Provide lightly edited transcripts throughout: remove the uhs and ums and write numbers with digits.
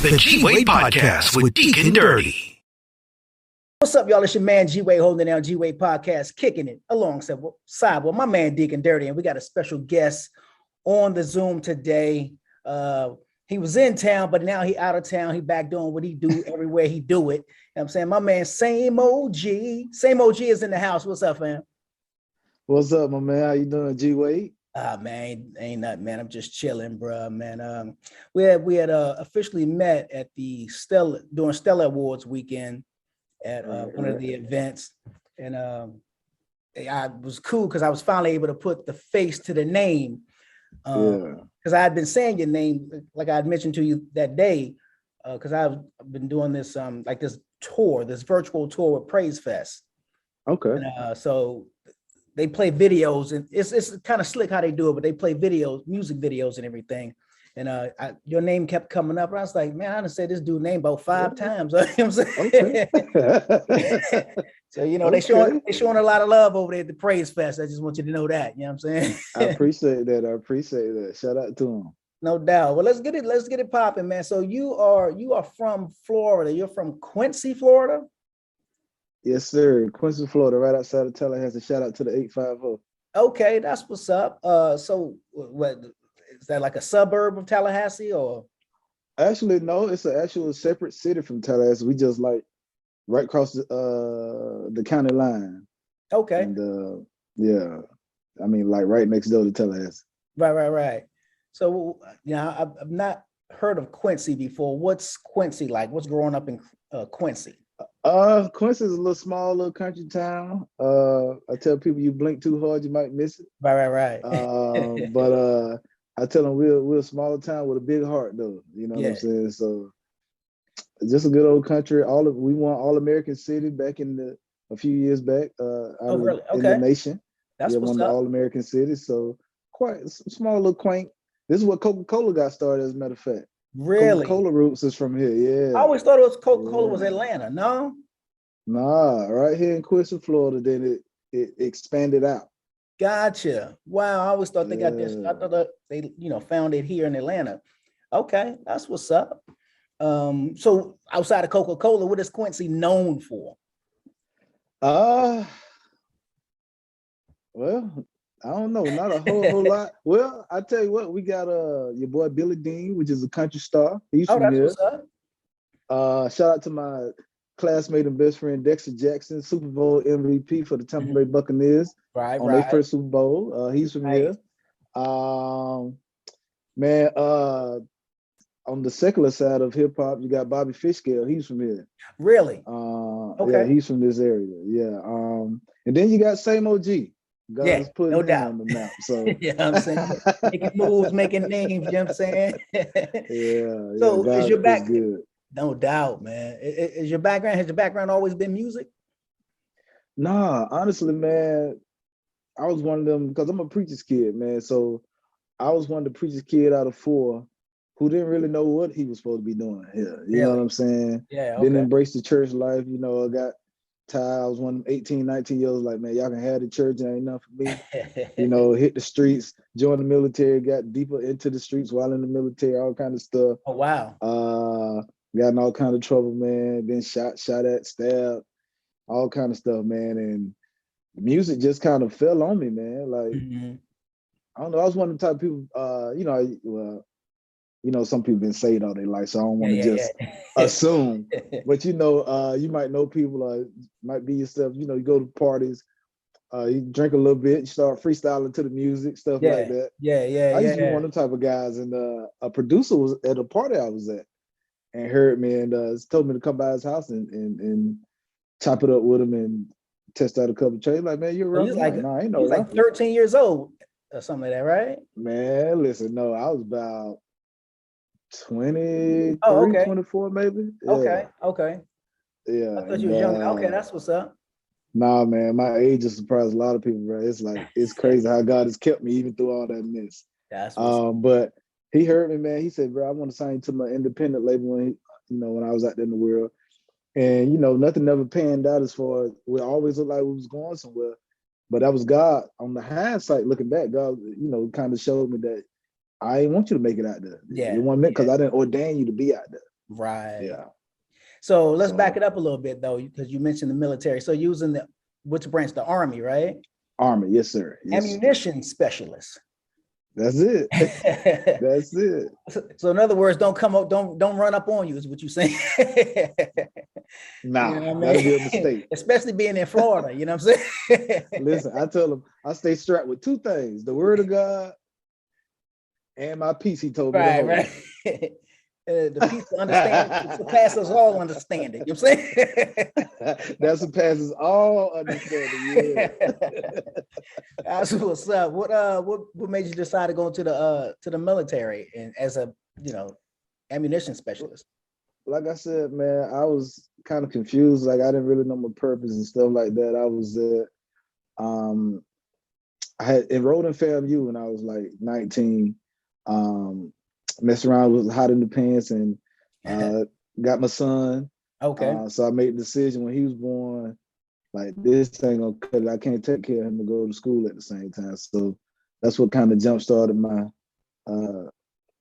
The G-Wade Podcast with Deacon Dirty. What's up, y'all? It's your man G-Wade holding down G-Wade Podcast, kicking it alongside with my man Deacon Dirty, and we got a special guest on the Zoom today. He was in town, but now he out of town. He back doing what he do everywhere he do it. You know what I'm saying? My man, same OG is in the house. What's up, fam? What's up, my man? How you doing, G-Wade? Man, ain't nothing, man. I'm just chilling, bro, man. We had officially met at the Stella Awards weekend at one of the events, and I was cool because I was finally able to put the face to the name. Because I had been saying your name, like I had mentioned to you that day, because I've been doing this this tour, this virtual tour with Praise Fest. Okay. And, so they play videos, and it's kind of slick how they do it, but they play videos, music videos and everything. And your name kept coming up, and I was like, man, I done said this dude's name about 5 times. You know what I'm saying? Okay. So, they showing a lot of love over there at the Praise Fest. I just want you to know that. You know what I'm saying? I appreciate that. Shout out to him. No doubt. Well, let's get it popping, man. So you are from Florida. You're from Quincy, Florida? Yes, sir. Quincy, Florida, right outside of Tallahassee. Shout out to the 850. Okay, that's what's up. So what is that, like a suburb of Tallahassee, or? Actually, no, it's an actual separate city from Tallahassee. We just like right across the county line. Okay. And I mean, like right next door to Tallahassee. Right. So I've not heard of Quincy before. What's Quincy like? What's growing up in Quincy? Quincy is a little country town. I tell people, you blink too hard, you might miss it. Right. But I tell them we're a smaller town with a big heart, though. You know what I'm saying? So just a good old country. We won All-American City back a few years back. Really? Okay. In the nation. That's what's one of up. the All-American cities. So quite small, little quaint. This is what Coca-Cola got started, as a matter of fact. Really? Coca-Cola roots is from here. Yeah. I always thought it was Coca-Cola was Atlanta. No. Nah, right here in Quincy, Florida. Then it expanded out. Gotcha. Wow, I always thought they got this. I thought that they, found it here in Atlanta. Okay, that's what's up. So outside of Coca-Cola, what is Quincy known for? Well, I don't know, not a whole lot. Well, I tell you what, we got your boy Billy Dean, which is a country star. He's from that's here. What's up. Shout out to my classmate and best friend Dexter Jackson, Super Bowl MVP for the Tampa Bay Buccaneers on their first Super Bowl. He's from here. On the secular side of hip hop, you got Bobby Fishscale. He's from here. Really? Okay. Yeah, he's from this area. Yeah. And then you got same OG. God's putting no him doubt on the map. So I'm saying, making moves, making names. You know what I'm saying? Yeah. So God is your back? Good. No doubt, man. Has your background always been music? Nah, honestly, man, I was one of them because I'm a preacher's kid, man. So I was one of the preacher's kid out of 4 who didn't really know what he was supposed to be doing here. You know what I'm saying? Yeah. Okay. Didn't embrace the church life. I got tired. I was one of them 18, 19 years old, like, man, y'all can have the church. It ain't enough for me. Hit the streets, joined the military, got deeper into the streets while in the military, all kind of stuff. Oh, wow. Got in all kind of trouble, man. Been shot at, stabbed, all kind of stuff, man. And the music just kind of fell on me, man. Like, I don't know. I was one of the type of people, some people been saved all their life, so I don't want to just assume. But you might know people, might be yourself. You go to parties, you drink a little bit, you start freestyling to the music, stuff like that. I used to be one of the type of guys, and a producer was at a party I was at and heard me and told me to come by his house and chop it up with him and test out a couple of trades. Like, man, you're right. No, I ain't know. Like 13 years old or something like that, right? Man, listen, no, I was about 23, 24 maybe. Yeah. Okay. Yeah. I thought you was young. Okay, that's what's up. Nah, man, my age has surprised a lot of people, bro. It's crazy how God has kept me even through all that mess. That's what's up. But he heard me, man. He said, bro, I want to sign you to my independent label when I was out there in the world. And, nothing ever panned out as far as we always looked like we was going somewhere. But that was God. On the hindsight, looking back, God, kind of showed me that I didn't want you to make it out there. Yeah. It wasn't meant because I didn't ordain you to be out there. Right. Yeah. So let's So back it up a little bit though, because you mentioned the military. So using which branch? The Army, right? Army, yes, sir. Yes, sir. Ammunition specialist. That's it. That's it. So in other words, don't run up on you is what you're saying. Nah, you know what I that'll mean? be a mistake. Especially being in Florida, you know what I'm saying? Listen, I tell them I stay strapped with two things: the word of God and my peace. He told me to hold. Right. The peace of understanding surpasses all understanding. You know what I'm saying? That surpasses all understanding. Yeah. That's what's up. What made you decide to go into the military and as a ammunition specialist? Like I said, man, I was kind of confused. Like I didn't really know my purpose and stuff like that. I had enrolled in FAMU when I was like 19. Messed around with hot in the pants and got my son. Okay. So I made the decision when he was born, like this thing gonna cut it. I can't take care of him to go to school at the same time. So that's what kind of jump started my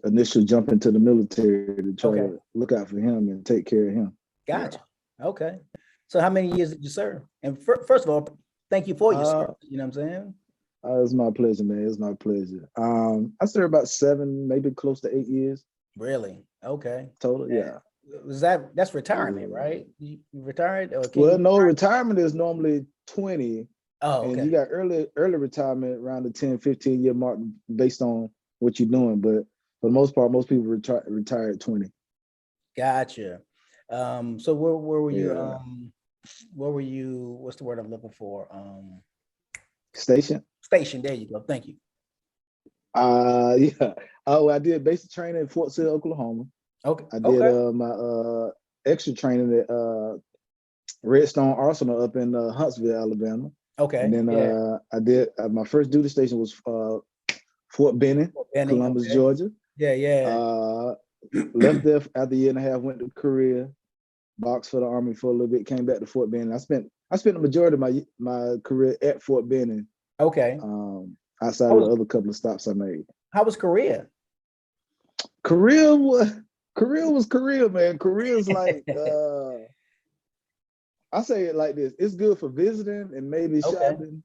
initial jump into the military to try to look out for him and take care of him. Gotcha. Yeah. Okay. So how many years did you serve? And first of all, thank you for your service. You know what I'm saying? It's my pleasure, man. It's my pleasure. I served about 7, maybe close to 8 years. Really? Okay. Total, yeah. That's retirement, right? You retired? Or retirement is normally 20. Oh, okay. And you got early retirement around the 10, 15 year mark based on what you're doing. But for the most part, most people retire at 20. Gotcha. So where were you? Where were you? What's the word I'm looking for? Station. There you go. Thank you. Yeah. Oh, I did basic training in Fort Sill, Oklahoma. Okay. I did my extra training at Redstone Arsenal up in Huntsville, Alabama. Okay. And then I did my first duty station was Fort Benning, Columbus, Georgia. Yeah. Left there after a year and a half, went to Korea, boxed for the Army for a little bit, came back to Fort Benning. I spent the majority of my career at Fort Benning. Okay. Outside of the other couple of stops I made. How was Korea? Korea was Korea, man. Korea's like I say it like this: it's good for visiting and maybe shopping,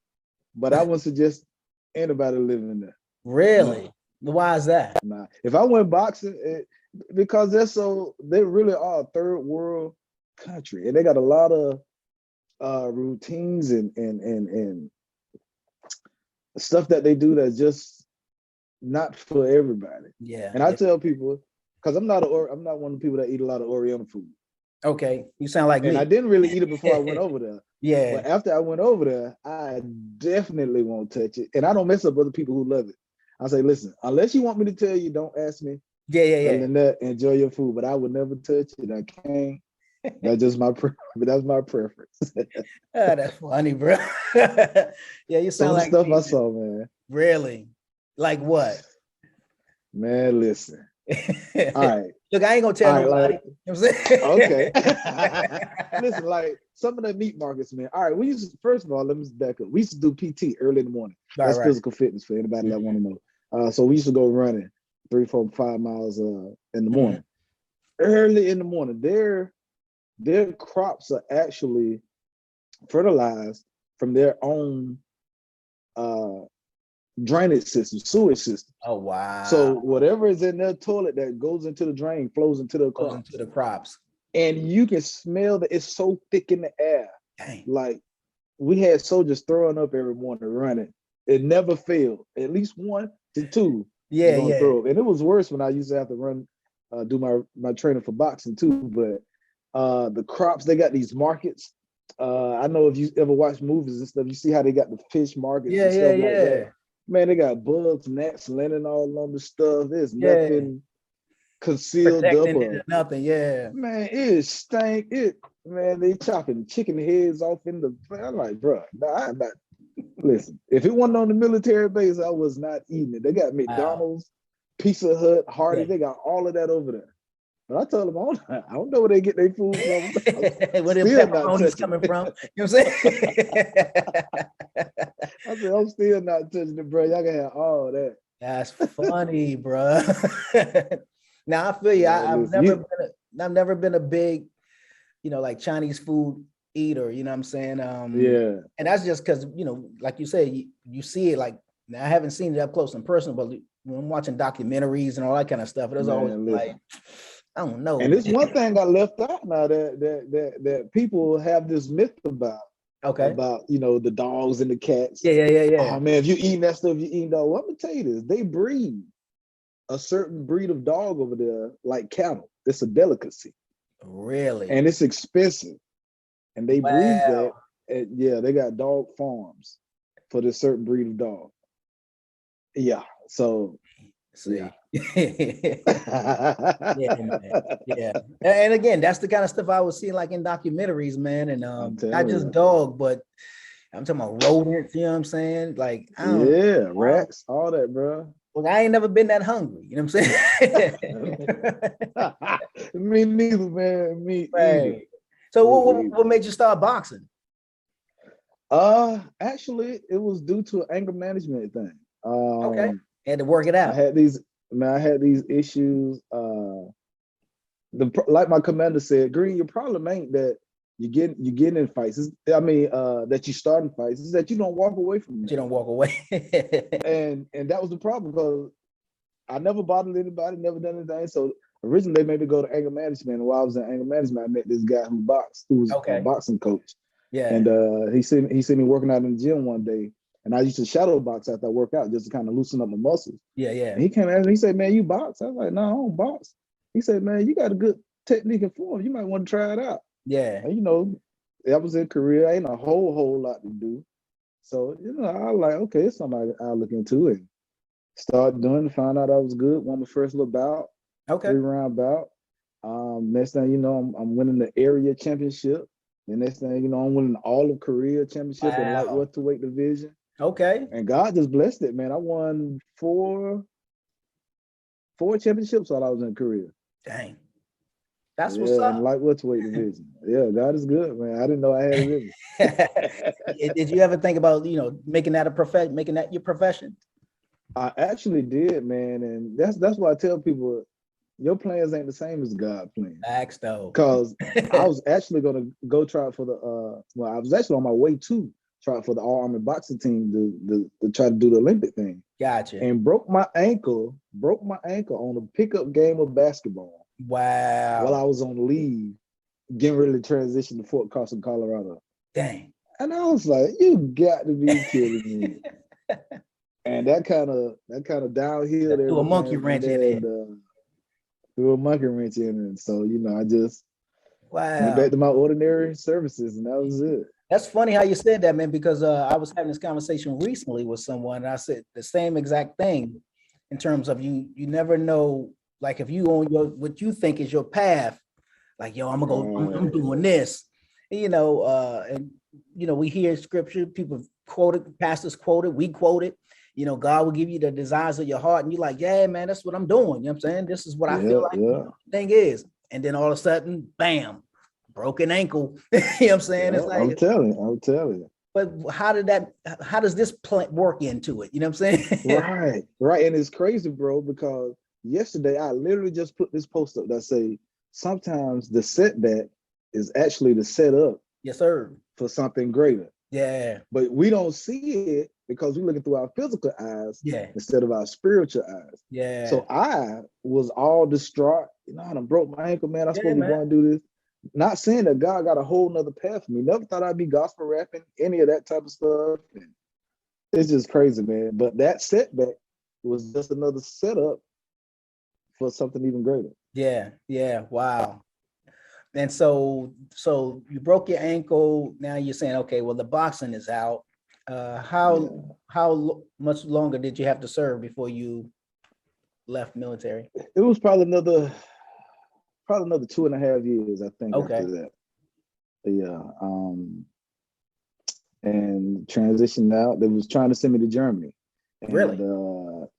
but I wouldn't suggest anybody living there. Really? No. Why is that? Nah. If I went boxing, because they really are a third world country, and they got a lot of routines and stuff that they do that's just not for everybody. Yeah. And I tell people, because I'm not one of the people that eat a lot of Oriental food. Okay, you sound like me. And I didn't really eat it before I went over there. Yeah. But after I went over there, I definitely won't touch it. And I don't mess up other people who love it. I say, listen, unless you want me to tell you, don't ask me. Yeah. Other than that, enjoy your food. But I would never touch it. I can't. That's just that's my preference. That's funny, bro. Yeah, you sound like stuff I saw, man. Really? Like what? Man, listen. All right. Look, I ain't gonna tell nobody. You know what I'm saying? Okay. Listen, like some of the meat markets, man. All right, first of all, let me back up. We used to do PT early in the morning. That's physical fitness for anybody that want to know. So we used to go running 3, 4, 5 miles in the morning. Early in the morning. Their crops are actually fertilized from their own drainage system, sewage system. Oh wow! So whatever is in their toilet that goes into the drain flows into the crops. And you can smell that it's so thick in the air. Dang. Like we had soldiers throwing up every morning running. It never failed. At least 1 to 2. Yeah. Throw up. And it was worse when I used to have to run, do my training for boxing too. But the crops, they got these markets. I know if you ever watch movies and stuff, you see how they got the fish markets and stuff like that. Man, they got bugs, gnats, landing all on the stuff. There's nothing concealed up. Nothing, Man, it stank. Man, they chopping chicken heads off in the. I'm like, bro, I'm not. Listen, if it wasn't on the military base, I was not eating it. They got McDonald's, Pizza Hut, Hardy. They got all of that over there. But I told them, I don't know where they get their food from. Where their pepperoni's coming from. You know what I'm saying? I said, I'm still not touching it, bro. Y'all can have all that. That's funny, bro. Now I feel you. I've never been I've never been a big, like Chinese food eater, you know what I'm saying? Yeah. And that's just because, like you said, you see it like, now I haven't seen it up close and personal, but when I'm watching documentaries and all that kind of stuff, it was always like, I don't know. And it's one thing I left out now that people have this myth about. Okay. About the dogs and the cats. Yeah. Oh man, if you eating that stuff, you eating dog. Well, I'm gonna tell you this: they breed a certain breed of dog over there, like cattle. It's a delicacy. Really? And it's expensive. And they breed that. And yeah, they got dog farms for this certain breed of dog. Yeah. So see. Yeah, man. Yeah. And again, that's the kind of stuff I was seeing like in documentaries, man. And not just dog, but I'm talking about rodents, you know what I'm saying? Like, rats, all that, bro. Well, I ain't never been that hungry, you know what I'm saying? Me neither, man. Me either. So what made you start boxing? Actually, it was due to an anger management thing. Okay. Had to work it out. I had these issues. Like my commander said, Green, your problem ain't that you get in fights. That you start in fights. Is that you don't walk away from it. You don't walk away. and that was the problem because I never bothered anybody, never done anything. So originally they made me go to anger management. And while I was in anger management, I met this guy who boxed, who was a boxing coach. Yeah. And he seen me working out in the gym one day. And I used to shadow box after I work out just to kind of loosen up my muscles. Yeah. And he came at me, he said, man, you box? I was like, no, I don't box. He said, man, you got a good technique and form. You might want to try it out. Yeah. And I was in Korea. Ain't a whole lot to do. So, I was like, okay, it's something I'll look into and start doing. Found out I was good. Won my first little bout. Okay. 3-round bout. Next thing you know, I'm winning the area championship. The next thing you know, I'm winning all of Korea championship in light welterweight division. Okay. And God just blessed it, man. I won four championships while I was in Korea. Dang. That's what's up. In light welterweight division. Yeah, God is good, man. I didn't know I had it in me. Did you ever think about, making that your profession? I actually did, man. And that's why I tell people, your plans ain't the same as God's plans. Facts, though. Because I was actually going to go try for I was actually on my way to try for the all-army boxing team to try to do the Olympic thing. Gotcha. And broke my ankle on a pickup game of basketball. Wow. While I was on leave, getting ready to transition to Fort Carson, Colorado. Dang. And I was like, you got to be kidding me. And that kind of downhill there. Threw a monkey wrench in it. Threw a monkey wrench in it. So, I just went back to my ordinary services, and that was it. That's funny how you said that, man, because I was having this conversation recently with someone, and I said the same exact thing in terms of you never know, like if you on what you think is your path, like, yo, I'm doing this, and we hear scripture, people quote it, pastors quote it, we quote it, God will give you the desires of your heart, and you're like, yeah, man, that's what I'm doing. You know what I'm saying? This is what I feel like the thing is. And then all of a sudden, bam, broken ankle. You know what I'm saying? It's like, I'm telling you. But how does this work into it? You know what I'm saying? Right. And it's crazy, bro, because yesterday I literally just put this post up that say, sometimes the setback is actually the setup. Yes, sir. For something greater. Yeah. But we don't see it because we're looking through our physical eyes instead of our spiritual eyes. Yeah. So I was all distraught. I done broke my ankle, man. I'm supposed to be going to do this. Not saying that God got a whole nother path for me. Never thought I'd be gospel rapping, any of that type of stuff. And it's just crazy, man. But that setback was just another setup for something even greater. Yeah. Wow. And so you broke your ankle. Now you're saying, okay, well, the boxing is out. How much longer did you have to serve before you left military? It was probably another 2.5 years, I think. Okay. After that. Yeah. And transitioned out. They was trying to send me to Germany. And, really?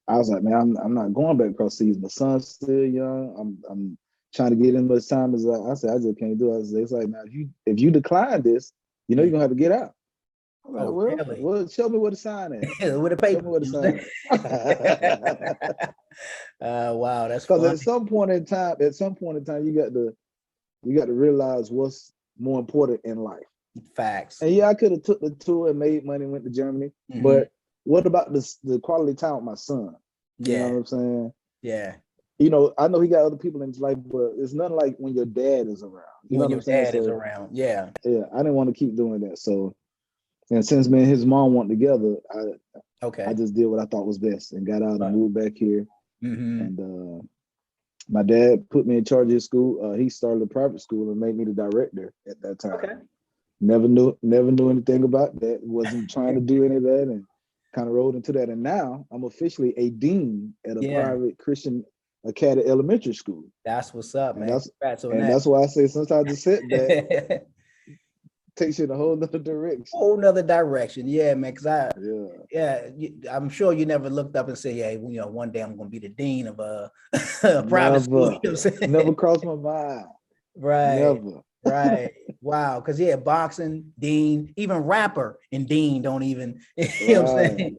I was like, man, I'm not going back across seas. My son's still young. I'm trying to get in as time as I said, I just can't do it. It's like, now if you decline this, you're gonna have to get out. I'm like, really? Well, show me where to sign at. With a paper. Show me where to sign at. Wow, that's because at some point in time, you got to You got to realize what's more important in life. Facts. And yeah, I could have took the tour and made money, went to Germany. But what about the quality time with my son? You know what I'm saying? Yeah. You know, I know he got other people in his life, but it's nothing like when your dad is around. You know what I'm saying? When your dad is around. Yeah. Yeah, I didn't want to keep doing that. So, and since me and his mom weren't together, I just did what I thought was best and got out and moved back here. And my dad put me in charge of his school. He started a private school and made me the director at that time. Okay. Never knew anything about that. Wasn't trying to do any of that, and kind of rolled into that. And now I'm officially a dean at a private Christian Academy elementary school. That's what's up, man. That's why I say sometimes the setback takes you in a whole nother direction. Yeah, man. Because I'm sure you never looked up and said, "Yeah, you know, one day I'm going to be the dean of a private school." You know what I'm saying? Never crossed my mind. Right. Never. Right. Wow. Because boxing, dean, even rapper and dean don't even. You know what I'm saying?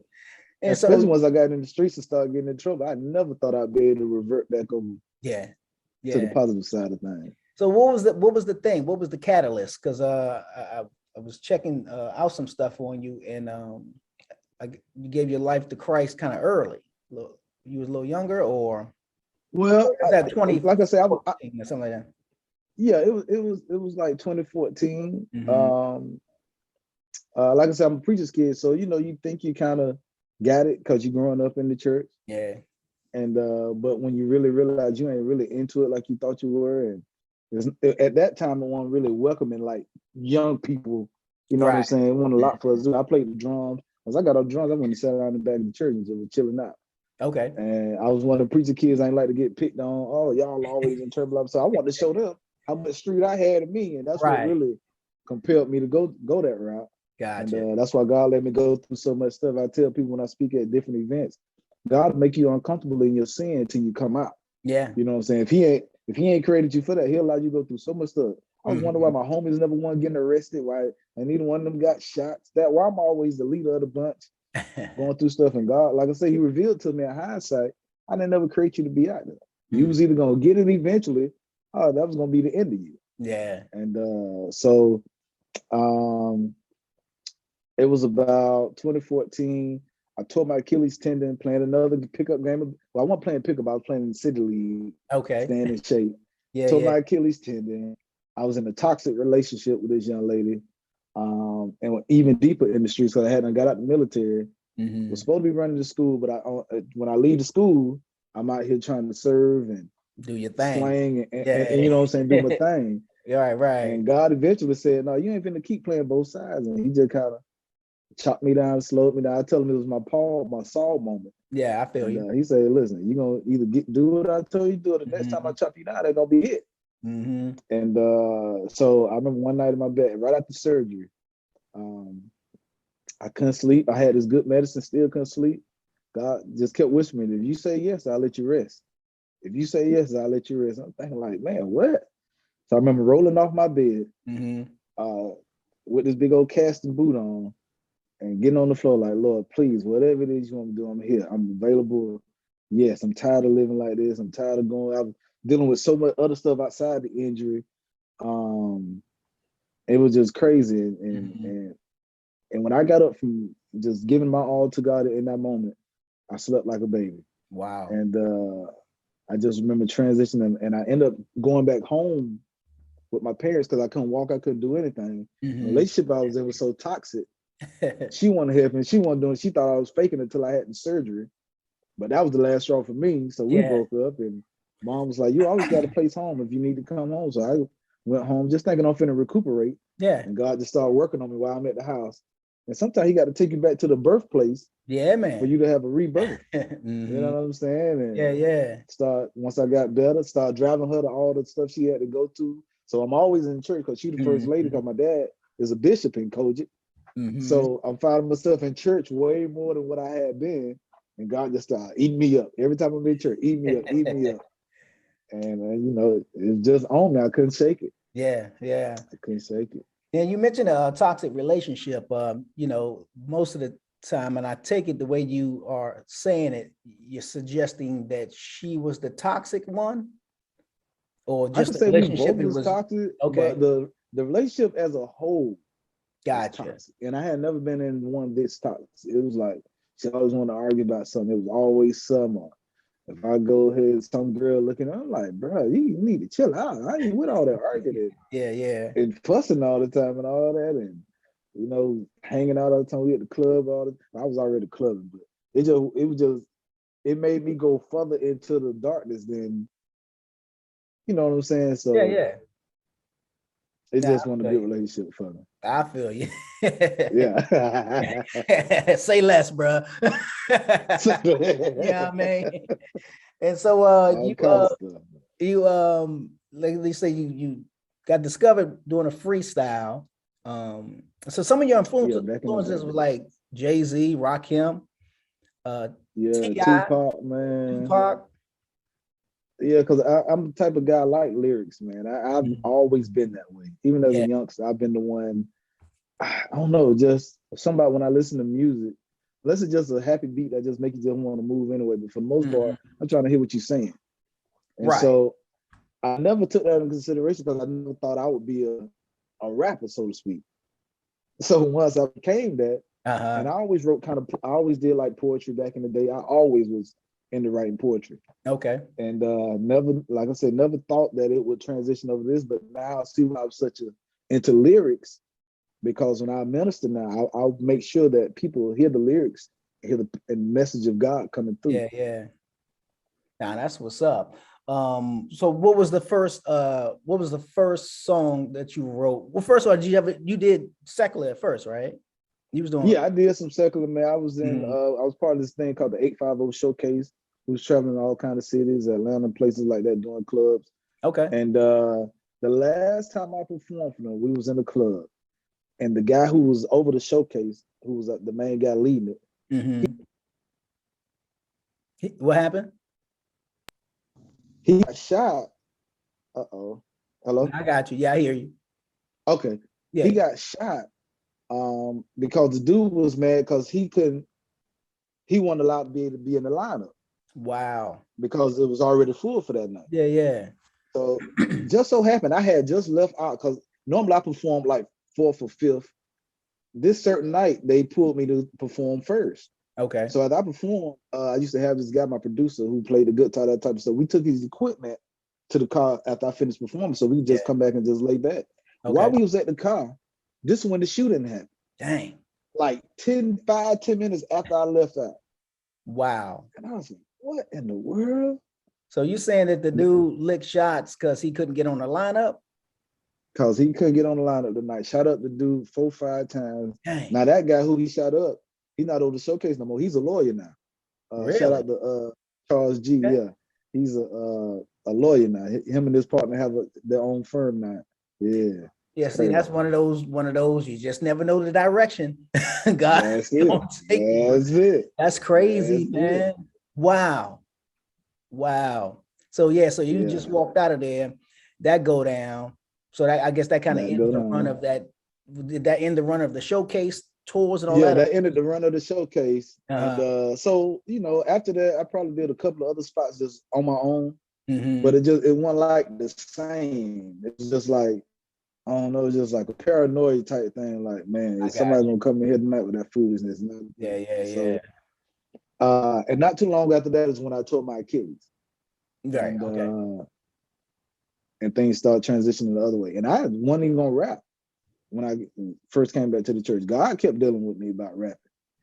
And especially once I got in the streets and started getting in trouble, I never thought I'd be able to revert back over to the positive side of things. So what was the thing? What was the catalyst? Because I was checking out some stuff on you, and you gave your life to Christ kind of early. You was a little younger, or that 20? Like I said, or something like that. Yeah, it was like 2014. Like I said, I'm a preacher's kid, so you know, you think you kind of got it because you're growing up in the church. Yeah. And but when you really realize you ain't really into it like you thought you were, and at that time, it wasn't really welcoming like young people. You know what I'm saying? It wasn't a lot for us to do. I played the drums. Once I got off drums, I went and sat around in the back of the church and just was chilling out. Okay. And I was one of the preacher kids. I ain't like to get picked on. Oh, y'all always in trouble. So I wanted to show them how much street I had in me, and that's what really compelled me to go that route. Gotcha. And that's why God let me go through so much stuff. I tell people when I speak at different events, God will make you uncomfortable in your sin until you come out. Yeah. You know what I'm saying? If he ain't created you for that, he'll allow you to go through so much stuff. I was wondering why my homies never one getting arrested, why and neither one of them got shot. Why I'm always the leader of the bunch, going through stuff. And God, like I say, he revealed to me in hindsight, I didn't never create you to be out there. You was either gonna get it eventually, or that was gonna be the end of you. Yeah. And so it was about 2014. I tore my Achilles tendon playing another pickup game. Well, I wasn't playing pickup. I was playing in the city league. Okay. Staying in shape. Tore my Achilles tendon. I was in a toxic relationship with this young lady. And even deeper in the streets because I hadn't got out the military. Was supposed to be running to school, but when I leave the school, I'm out here trying to serve and do your thing, slang and you know what I'm saying, do my thing. Right. And God eventually said, "No, you ain't finna keep playing both sides." And he just kind of chopped me down, slowed me down. I tell him it was my Saul moment. Yeah, I feel you. He said, "Listen, you're gonna either do what I told you to do, or the next time I chop you down, they're gonna be it." And so I remember one night in my bed, right after surgery, I couldn't sleep. I had this good medicine, still couldn't sleep. God just kept whispering, "If you say yes, I'll let you rest. If you say yes, I'll let you rest." I'm thinking like, man, what? So I remember rolling off my bed with this big old casting boot on and getting on the floor like, "Lord, please, whatever it is you want me to do, I'm here. I'm available. Yes, I'm tired of living like this. I'm tired of going. I'm dealing with so much other stuff outside the injury. It was just crazy. And when I got up from just giving my all to God in that moment, I slept like a baby. Wow. And I just remember transitioning, and I ended up going back home with my parents because I couldn't walk, I couldn't do anything. The relationship I was in was so toxic. She wanted to help me. She wasn't doing it. She thought I was faking it until I had the surgery. But that was the last straw for me. So we broke up, and Mom was like, "You always got a place home if you need to come home." So I went home just thinking I'm finna recuperate. Yeah. And God just started working on me while I'm at the house. And sometimes he got to take you back to the birthplace. Yeah, man. For you to have a rebirth. You know what I'm saying? And once I got better, start driving her to all the stuff she had to go to. So I'm always in church because she's the first lady, because my dad is a bishop in Kojic. So I'm finding myself in church way more than what I had been. And God just started eating me up. Every time I'm in church, eat me up. And you know, it's just on me. I couldn't shake it. Yeah. I couldn't shake it. And you mentioned a toxic relationship. You know, most of the time, and I take it the way you are saying it, you're suggesting that she was the toxic one. or I just could the say we relationship? both It was was toxic, okay. but the relationship as a whole was Gotcha. toxic. And I had never been in one this toxic. It was like she always wanted to argue about something. It was always summer. If I go ahead, some girl looking, I'm like, bro, you need to chill out. I ain't with all that arguing Yeah. and fussing all the time and all that, and hanging out all the time. We at the club all the time. I was already clubbing, but it made me go further into the darkness than you know what I'm saying. So Yeah. it Nah, just wasn't a good relationship for me. I feel you. Yeah. Say less, bro. You know what I mean? And so All kind of stuff. you like they say you got discovered doing a freestyle. So some of your Yeah, back in the influences day. were like Jay-Z, Rakim, Yeah, T.I., Tupac, man. Tupac. Yeah, because I'm the type of guy I like lyrics, man. I've always been that way. Even as a Yeah. youngster, I've been the one. I don't know, just somebody when I listen to music, unless it's just a happy beat that just make you just want to move anyway. But for the most part, I'm trying to hear what you're saying. And Right. so I never took that into consideration because I never thought I would be a rapper, so to speak. So once I became that, and I always wrote I always did like poetry back in the day. I always was into writing poetry. Okay. And never, like I said, never thought that it would transition over this, but now I see why I'm into lyrics, because when I minister now, I'll make sure that people hear the lyrics, hear the message of God coming through. Yeah. Now that's what's up. So what was the first song that you wrote? Well, first of all, you did secular at first, right? You was doing I did some secular, man. I was I was part of this thing called the 850 Showcase. We was traveling to all kind of cities, Atlanta, places like that, doing clubs. Okay. And the last time I performed for them, we was in a club. And the guy who was over the showcase, who was the main guy leading it, what happened? He got shot. Uh-oh. Hello? I got you. Yeah, I hear you. Okay. Yeah. He got shot because the dude was mad because he wasn't allowed to be able to be in the lineup. Wow. Because it was already full for that night. Yeah. So just so happened I had just left out because normally I perform like 4th or 5th. This certain night they pulled me to perform first. Okay. So as I performed, I used to have this guy, my producer, who played the guitar, that type of stuff. We took his equipment to the car after I finished performing, so we could just come back and just lay back. Okay. While we was at the car, this is when the shooting happened. Dang. Like 10 minutes after I left out. Wow. And I was like, what in the world? So you saying that the dude licked shots because he couldn't get on the lineup? Because he couldn't get on the lineup tonight. Shot up the dude 4 or 5 times. Dang. Now that guy who he shot up, he's not on the showcase no more. He's a lawyer now. Really? Shout out to Charles G. Okay. Yeah, he's a lawyer now. Him and his partner have their own firm now. Yeah. Yeah, see, that's one of those. You just never know the direction. God, that's it. That's crazy, man. It. Wow. So you just walked out of there. That go down. So that, I guess that kind of ended the run of that. Did that end the run of the showcase tours and all that? Yeah, that ended the run of the showcase. And so after that, I probably did a couple of other spots just on my own. But it wasn't like the same. It was just like, I don't know, just like a paranoid type thing. Like, man, somebody's gonna come in here tonight with that foolishness. Yeah. And not too long after that is when I tore my Achilles. Right. And things start transitioning the other way. And I wasn't even gonna rap when I first came back to the church. God kept dealing with me about rapping.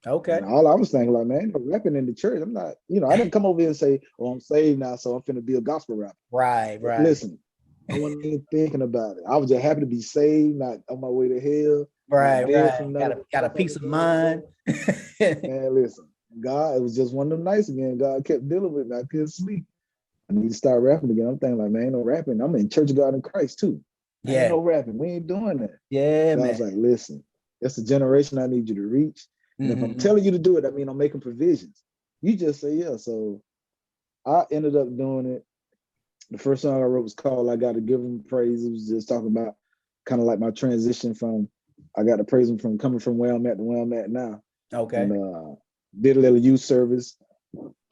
Okay. And all I was thinking, like, man, rapping in the church. I'm not, I didn't come over here and say, "Oh, I'm saved now, so I'm finna be a gospel rapper." Right. Listen, I wasn't even thinking about it. I was just happy to be saved, not on my way to hell. Right. Got a peace of mind. Man, listen, God, it was just one of them nights again. God kept dealing with me. I couldn't sleep. I need to start rapping again. I'm thinking like, man, ain't no rapping. I'm in Church of God in Christ too. Ain't no rapping. We ain't doing that. Yeah, man. I was like, listen, that's the generation I need you to reach. And if I'm telling you to do it, I mean, I'm making provisions. You just say yeah. So I ended up doing it. The first song I wrote was called "I Gotta Give Him Praise." It was just talking about kind of like my transition from I got to praise him from coming from where I'm at to where I'm at now. Okay. And did a little youth service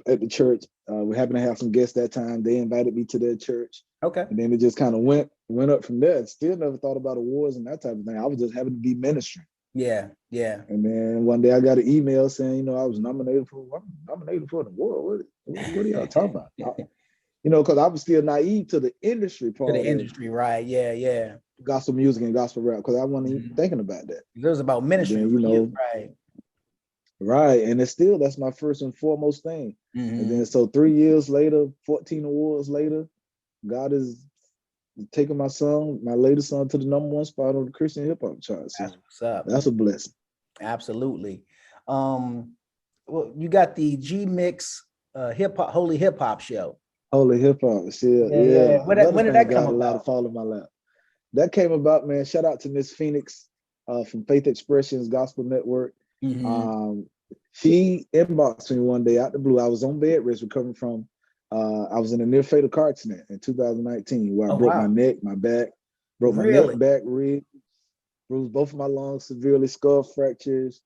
at the church. We happened to have some guests that time. They invited me to their church. Okay. And then it just kind of went up from there. Still never thought about awards and that type of thing. I was just happy to be ministering. Yeah. And then one day I got an email saying, I was nominated for an award. What are y'all talking about? Because I was still naive to the industry part. To the industry, right? Yeah. Gospel music and gospel rap, because I wasn't even thinking about that. It was about ministry, then, for you, right? Right. And that's my first and foremost thing. And then so 3 years later, 14 awards later, God is taking my latest song to the #1 spot on the Christian hip hop charts. So that's what's up. That's a blessing. Absolutely. Well, you got the G Mix Holy Hip Hop show. Holy Hip Hop, yeah. When did that come about? A lot of fall in my lap. That came about, man. Shout out to Miss Phoenix from Faith Expressions Gospel Network. She inboxed me one day out the blue. I was on bed rest recovering from I was in a near fatal car accident in 2019 where I broke my neck, my back, broke my neck, back, ribs, bruised both of my lungs severely, skull fractures,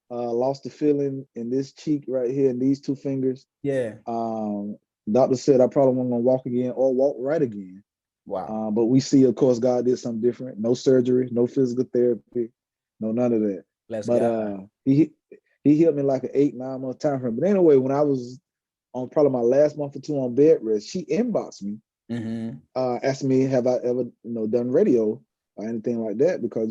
lost the feeling in this cheek right here and these 2 fingers. Yeah. Doctor said I probably wasn't gonna walk again or walk right again. Wow. But we see, of course, God did something different. No surgery, no physical therapy, no none of that. He healed me like an 8-9 month time frame. But anyway, when I was on probably my last month or 2 on bed rest, she inboxed me, asking me, have I ever done radio or anything like that, because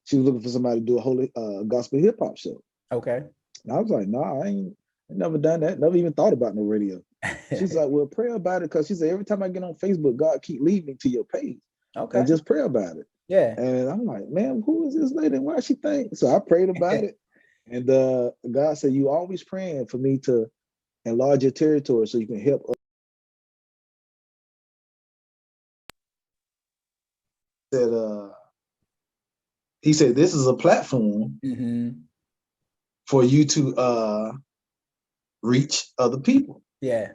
she was looking for somebody to do a holy gospel hip hop show. Okay. And I was like, I ain't never done that. Never even thought about no radio. She's like, well, pray about it, because she said every time I get on Facebook, God keep leading me to your page. Okay. And just pray about it. Yeah. And I'm like, man, who is this lady? Why she think? So I prayed about it. And God said, you always praying for me to enlarge your territory so you can help us. He said, this is a platform for you to reach other people. Yeah.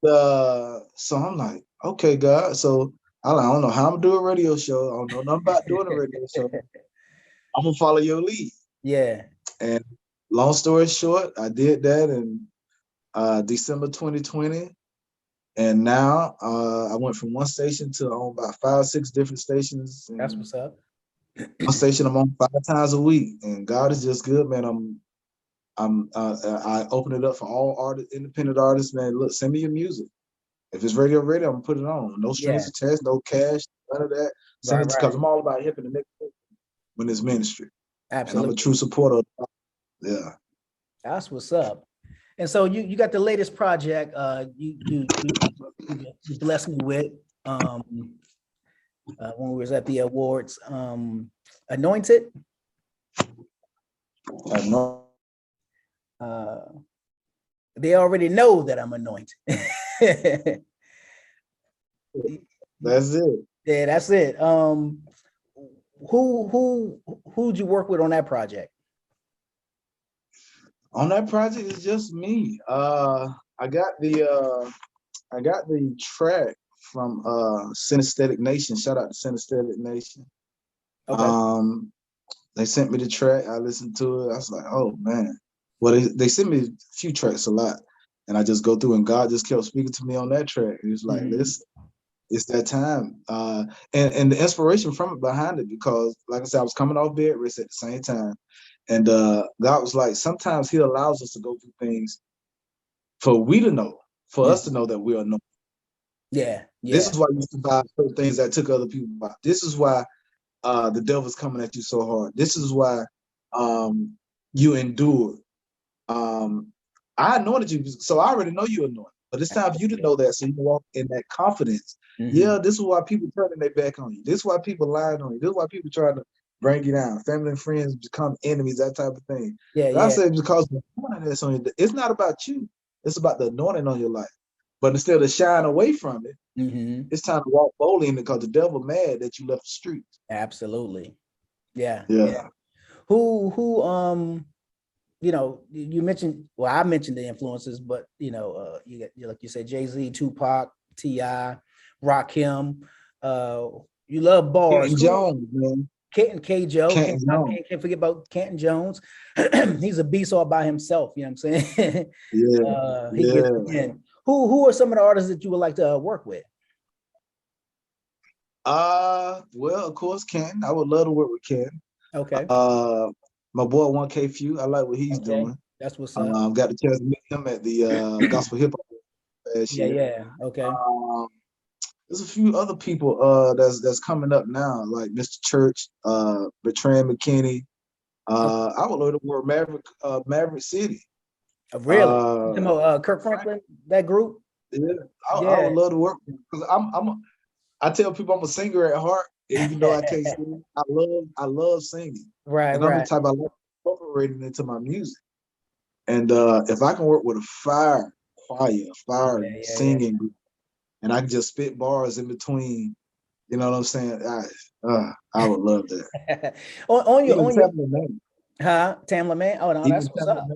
So I'm like, okay, God. So I don't know how I'm gonna do a radio show. I don't know nothing about doing a radio show. I'm gonna follow your lead. Yeah. And long story short, I did that in December 2020. And now I went from one station to on about 5 or 6 different stations. That's what's up. One station I'm on 5 times a week, and God is just good, man. I open it up for all artists, independent artists, man. Look, send me your music. If it's radio, I'm gonna put it on. No strings attached, no cash, none of that. Send it because I'm all about helping the next person when it's ministry. Absolutely. And I'm a true supporter. Yeah. That's what's up. And so you got the latest project you blessed me with when we was at the awards, Anointed. They already know that I'm anointed. That's it. Yeah, that's it. Who'd you work with on that project? On that project, it's just me. I got the track from Synesthetic Nation. Shout out to Synesthetic Nation. Okay. They sent me the track. I listened to it. I was like, oh man. Well, they sent me a few tracks a lot, and I just go through, and God just kept speaking to me on that track. He was like, listen, it's that time. And the inspiration from it behind it, because like I said, I was coming off bed rest at the same time. And God was like, sometimes he allows us to go through things for we to know, for us to know that we are known. Yeah. This is why you survive certain things that took other people by. This is why the devil's coming at you so hard. This is why you endured. I anointed you, so I already know you're anointed. But it's time for you to know that, so you can walk in that confidence. Yeah, this is why people turning their back on you. This is why people lying on you. This is why people trying to bring you down. Family and friends become enemies, that type of thing. I say because the anointing that's on you, it's not about you. It's about the anointing on your life. But instead of shying away from it, it's time to walk boldly in it, because the devil mad that you left the streets. Absolutely. Yeah. Who you mentioned, well, I mentioned the influences, but you got, like you said, Jay-Z, Tupac, T.I., Rakim. You love bars. Kenton Jones, man. Can't forget about Kenton Jones. He's a beast all by himself. You know what I'm saying? He gets in. Who are some of the artists that you would like to work with? Well, of course, Ken. I would love to work with Ken. Okay. My boy 1K Few. I like what he's doing. That's what's up. Got the chance to meet him at the Gospel Hip Hop last year. Yeah. Okay. There's a few other people that's coming up now, like Mr. Church, Bertrand McKinney. I would love to work Maverick City. Really? Kirk Franklin, that group? Yeah, I would love to work because I tell people I'm a singer at heart, even though I can't sing. I love singing. Right, and I'm the type I love incorporating into my music. And if I can work with a fire choir, singing group, and I can just spit bars in between, you know what I'm saying? I would love that. on your Tamla Tamla Man. Oh no, that's what's up.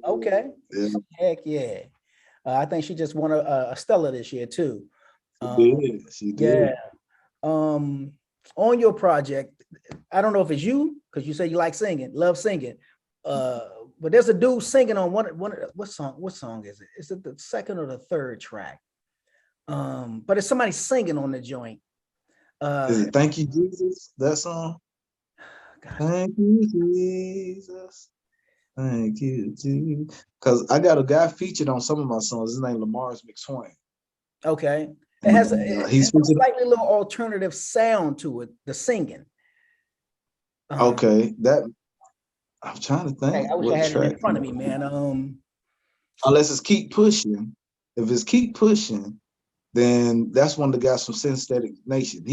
Okay. Yeah. Heck yeah. I think she just won a Stella this year too. She did. Yeah. On your project, I don't know if it's you, because you say you like singing, love singing. But there's a dude singing on what song is it? Is it the second or the third track? But it's somebody singing on the joint. Is it Thank You, Jesus? That song? Thank you, Jesus. Thank you, Jesus. Because I got a guy featured on some of my songs. His name Lamar's McSwain. Okay. It has a slightly little alternative sound to it, the singing. Okay. I'm trying to think. I wish I had it in front of me, man. Unless it's Keep Pushing. If it's Keep Pushing, then that's one of the guys from Synesthetic Nation.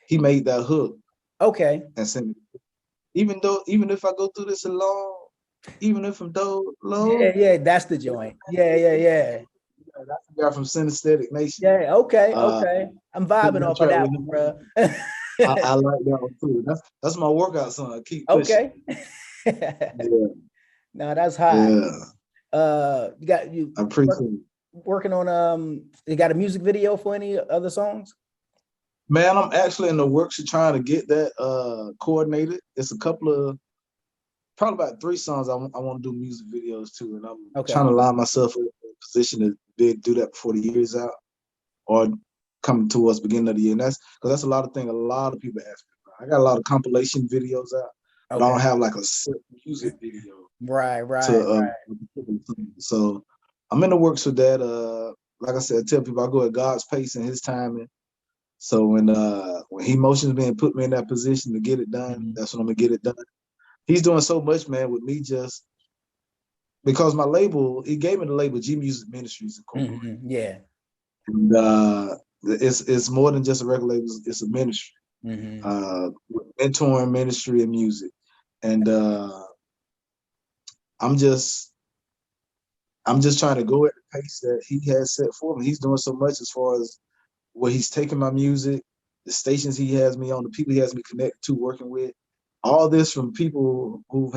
He made that hook. Okay. And sing it. Even if I go through this alone, even if I'm low. Yeah, that's the joint. Yeah. That's the guy from Synesthetic Nation. Yeah, okay. I'm vibing off of that one, bro. I like that one too. That's my workout song. Keep pushing. Okay. No, that's hot. Yeah. You I appreciate it. Working on you got a music video for any other songs? Man, I'm actually in the works of trying to get that coordinated. It's a couple of probably about 3 songs I want to do music videos to, and I'm trying to line myself in a position to do that before the year is out or coming towards the beginning of the year. And that's because that's a lot of things a lot of people ask me about. I got a lot of compilation videos out, but I don't have like a set music video. Right. So I'm in the works with that. Like I said, I tell people I go at God's pace and His timing. So when He motions me and put me in that position to get it done, that's when I'm gonna get it done. He's doing so much, man, with me just because my label, he gave me the label G Music Ministries Incorporated. Yeah. And it's more than just a record label, it's a ministry. Mentoring ministry and music. And I'm just trying to go at the pace that He has set for me. He's doing so much as far as where He's taking my music, the stations He has me on, the people He has me connected to, working with. All this from people who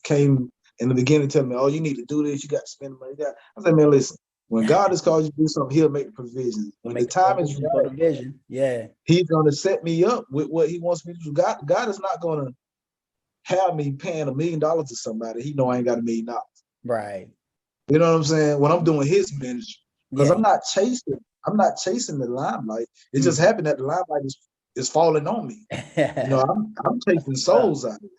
came in the beginning telling me, "Oh, you need to do this. You got to spend the money." I said, "Man, listen. When God has called you to do something, He'll make the provisions. When the time is right, He's going to set me up with what He wants me to do. God is not going to have me paying $1 million to somebody. He know I ain't got $1 million. Right. You know what I'm saying? When I'm doing His ministry, because I'm not chasing the limelight. It just happened that the limelight is falling on me. You know, I'm chasing souls out of it.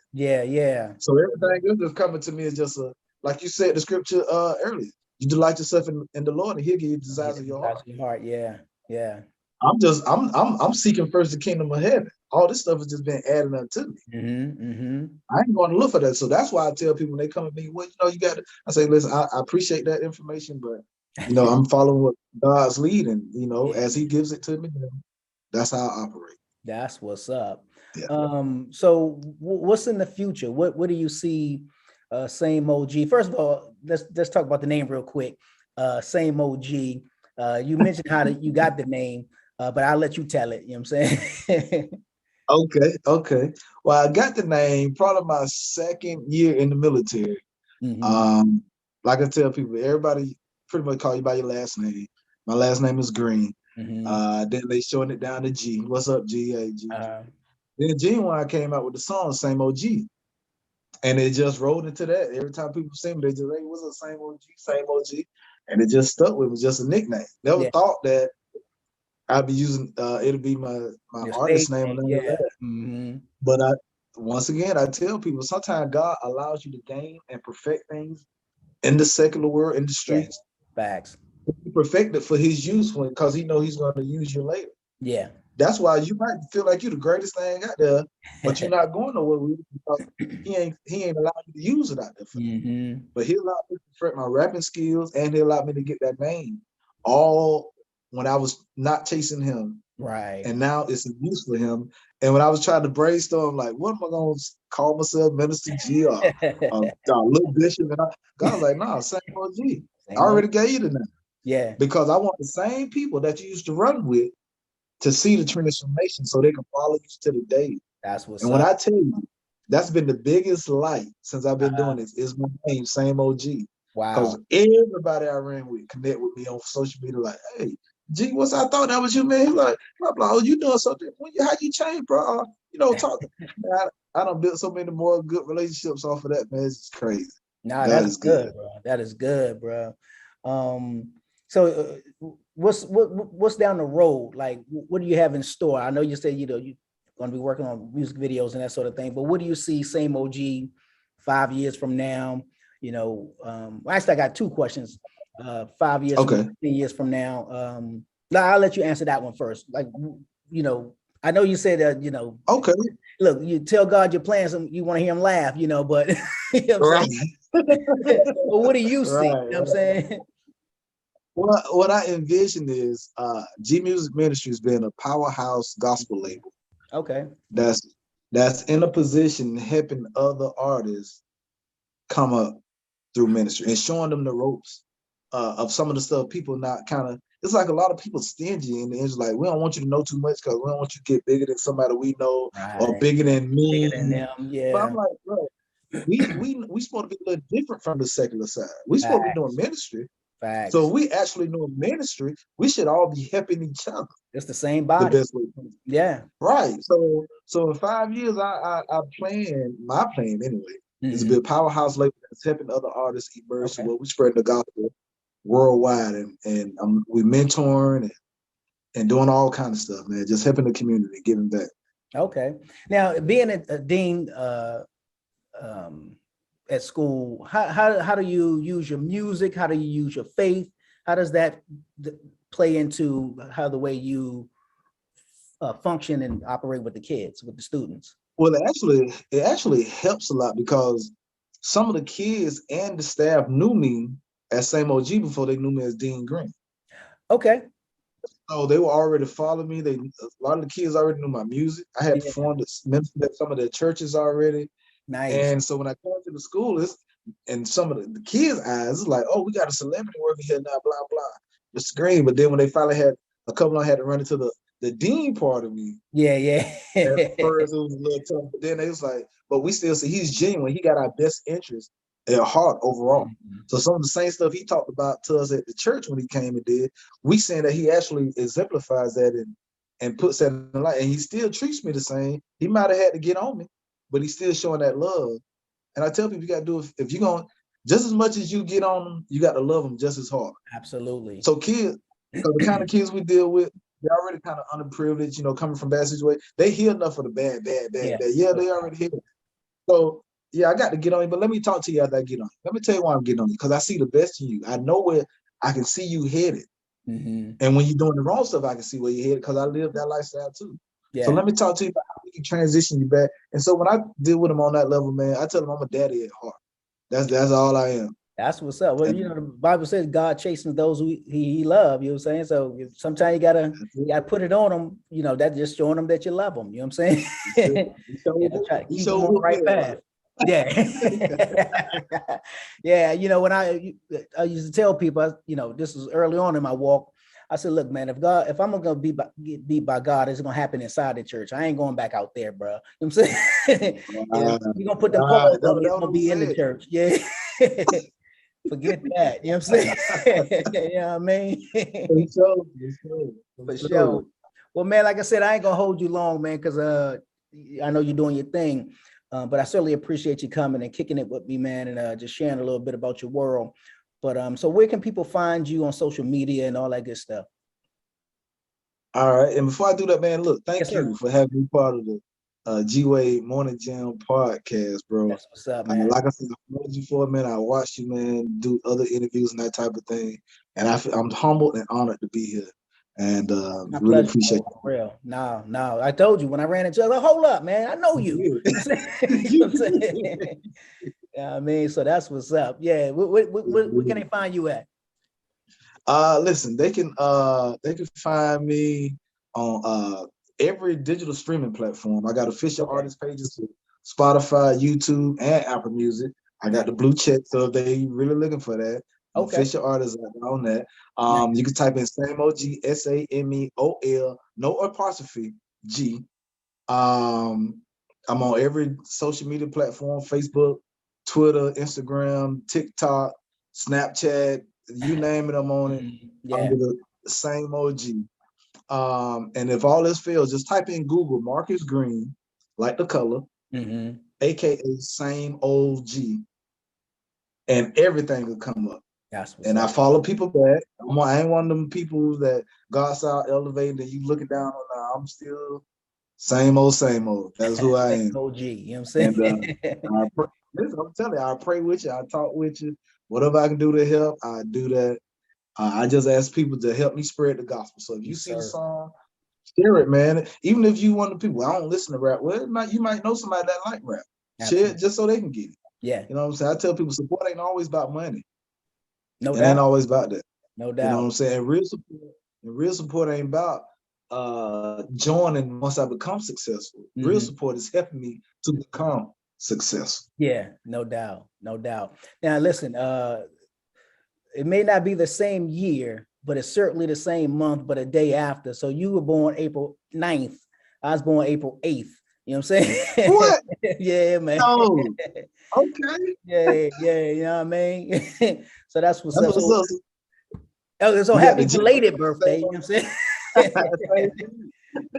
Yeah. So everything else that's coming to me is just like you said the scripture earlier. You delight yourself in the Lord, and He'll give you the desires of your heart. Yeah. I'm seeking first the kingdom of heaven. All this stuff has just been added unto me. I ain't going to look for that. So that's why I tell people when they come to me, well, you got to. I say, listen, I appreciate that information, but I'm following what God's leading. As He gives it to me, that's how I operate. That's what's up. Yeah. So what's in the future? What do you see? Same OG. First of all, let's talk about the name real quick. Same OG. You mentioned how you got the name, but I'll let you tell it. You know what I'm saying? Okay. Well, I got the name probably my second year in the military. Like I tell people, everybody pretty much call you by your last name. My last name is Green. Then they shortened it down to G. What's up, G? Hey, G. Then G, when I came out with the song, Same OG. And it just rolled into that. Every time people see me, they just, hey, what's up, same OG? And it just stuck with me, just a nickname. Never thought that I'll be using it'll be my Your artist stage name name, and none of yeah. that. Mm-hmm. But once again I tell people sometimes God allows you to gain and perfect things in the secular world, in the Yeah. streets. Facts. He perfected for his use because he know he's going to use you later. Yeah. That's why you might feel like you're the greatest thing out there, but you're not going nowhere with it because he ain't allowing you to use it out there for that. Mm-hmm. But he allowed me to perfect my rapping skills, and he allowed me to get that name all when I was not chasing him. Right. And now it's a use for him. And when I was trying to brainstorm, like, what am I going to call myself, Minister G or Little Bishop? And God was like, nah, same OG. I already gave you the name. Yeah. Because I want the same people that you used to run with to see the transformation so they can follow you to the day. That's what's and up. when I tell you, that's been the biggest light since I've been doing this is my name, same OG. Wow. Because everybody I ran with connect with me on social media like, hey, G, I thought that was you, man. He's like, blah, blah, oh, you doing something. How you change, bro? Talk. I done built so many more good relationships off of that, man. It's crazy. Nah, that's good, bro. That is good, bro. So what's down the road? Like, what do you have in store? I know you said, you're going to be working on music videos and that sort of thing, but what do you see Same OG 5 years from now? Actually, I got two questions. 5 years, okay. from 10 years from now. I'll let you answer that one first. Like, I know you said that, okay. Look, you tell God your plans and you want to hear him laugh, but you know what I'm saying? Well, what do you see? You know what I'm saying? Well, what I envision is G Music Ministries being a powerhouse gospel label. Okay. That's in a position helping other artists come up through ministry and showing them the ropes of some of the stuff people not kind of. It's like a lot of people stingy and it's like, we don't want you to know too much because we don't want you to get bigger than somebody we know or bigger than me. Bigger than them, yeah. But I'm like, bro, we supposed to be a little different from the secular side. We supposed to be doing ministry. Facts. So if we actually know ministry, we should all be helping each other. It's the same body. The best way. Yeah. Right. So in 5 years, I plan, my plan anyway, is to be a powerhouse label that's helping other artists emerge where we spread the gospel worldwide and we mentoring and doing all kinds of stuff, man. Just helping the community, giving back. Okay. Now, being a dean at school, how do you use your music? How do you use your faith? How does that play into how the way you function and operate with the kids, with the students? Well, it actually helps a lot because some of the kids and the staff knew me as Same OG before they knew me as Dean Green. Okay. So they were already following me. A lot of the kids already knew my music. I had performed at some of their churches already. Nice. And so when I came to the school, and some of the kids' eyes, it's like, oh, we got a celebrity working here now, blah, blah. It's green. But then when they finally had a couple of them had to run into the dean part of me. Yeah. At first it was a little tough, but then it was like, but we still see he's genuine. He got our best interest at heart overall. So some of the same stuff he talked about to us at the church when he came and did, we saying that he actually exemplifies that and puts that in the light. And he still treats me the same. He might have had to get on me, but he's still showing that love. And I tell people you got to do it if you're going just as much as you get on them, you got to love them just as hard. Absolutely. So kids, because the kind of kids we deal with, they're already kind of underprivileged, coming from bad situations. They hear enough of the bad. Yeah, they already hear it. So, yeah, I got to get on you, but let me talk to you after I get on you. Let me tell you why I'm getting on you, because I see the best in you. I know where I can see you headed. And when you're doing the wrong stuff, I can see where you're headed because I live that lifestyle too. Yeah. So let me talk to you about how we can transition you back. And so when I deal with them on that level, man, I tell them I'm a daddy at heart. That's all I am. That's what's up. Well, the Bible says God chasing those who he loves. You know what I'm saying? So sometimes you gotta put it on them. That's just showing them that you love them. You know what I'm saying? Keep them on the right path. Yeah. Yeah. When I used to tell people, this was early on in my walk. I said, look, man, if I'm gonna get beat by God, it's gonna happen inside the church. I ain't going back out there, bro. You know what I'm saying? You're gonna put them clothes on, it's gonna be in the church. Yeah. Forget that. You know what I'm saying? You know what I mean? For sure. Well, man, like I said, I ain't gonna hold you long, man, because I know you're doing your thing. But I certainly appreciate you coming and kicking it with me, man, and just sharing a little bit about your world. But so where can people find you on social media and all that good stuff? All right. And before I do that, man, look, thank Yes, sir. you for having me part of the G-Wade Morning Jam podcast, bro. That's what's up, man. Like I said, I heard you for a minute. I watched you, man, do other interviews and that type of thing. And I'm humbled and honored to be here. And My really pleasure, appreciate bro, for real. No. I told you when I ran into you, I was like, hold up, man. I know you. You know what I'm saying? Yeah, I mean, so that's what's up. Yeah. Where can they find you at? Listen, they can find me on every digital streaming platform. I got official artist pages for Spotify, YouTube, and Apple Music. I got the blue check, so if they really looking for that, official artists on that. You can type in Samuel G, SAMEOL, no apostrophe G. I'm on every social media platform: Facebook, Twitter, Instagram, TikTok, Snapchat. You name it, I'm on it. Under the same OG. And if all this fails, just type in Google Marcus Green, like the color, aka same old G, and everything will come up. And I follow people back. I ain't one of them people that go outside elevating and you looking down on. I'm still same old. That's who I am. OG, you know what I'm saying? And, I'm telling you, I pray with you. I talk with you. Whatever I can do to help, I do that. I just ask people to help me spread the gospel. So if you see the song, share it, man. Even if you want the people, I don't listen to rap. Well, you might know somebody that like rap. Share it just so they can get it. Yeah. You know what I'm saying? I tell people support ain't always about money. No doubt. It ain't always about that. No doubt. You know what I'm saying? Real support ain't about joining once I become successful. Real support is helping me to become successful. Yeah, no doubt. Now listen, it may not be the same year, but it's certainly the same month, but a day after. So you were born April 9th. I was born April 8th. You know what I'm saying? What? Yeah, man. Oh, okay. Yeah, you know what I mean? So that's what's up. So happy belated birthday, you know what I'm saying? You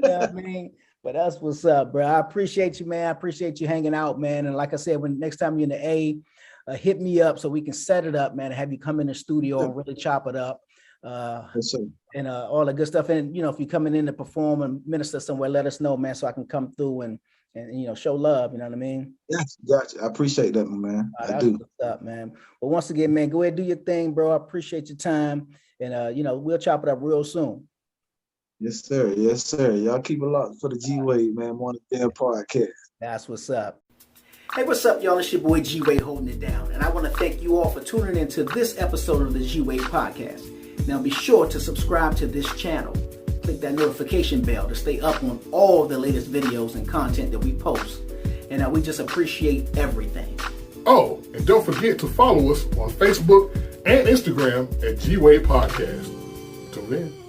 know what I mean? But that's what's up, bro. I appreciate you, man. I appreciate you hanging out, man. And like I said, when next time you're in the A, hit me up so we can set it up, man, and have you come in the studio and really chop it up. And all the good stuff. And, if you're coming in to perform and minister somewhere, let us know, man, so I can come through and show love. You know what I mean? Yes, gotcha. I appreciate that, my man. I do. What's up, man. Well, once again, man, go ahead and do your thing, bro. I appreciate your time. And, we'll chop it up real soon. Yes, sir. Yes, sir. Y'all keep it locked for the G-Wade, man. Morning Jam podcast. That's what's up. Hey, what's up, y'all? It's your boy G-Wade holding it down. And I want to thank you all for tuning into this episode of the G-Wade podcast. Now, be sure to subscribe to this channel. Click that notification bell to stay up on all the latest videos and content that we post. And we just appreciate everything. Oh, and don't forget to follow us on Facebook and Instagram at G-Wade Podcast. Tune in.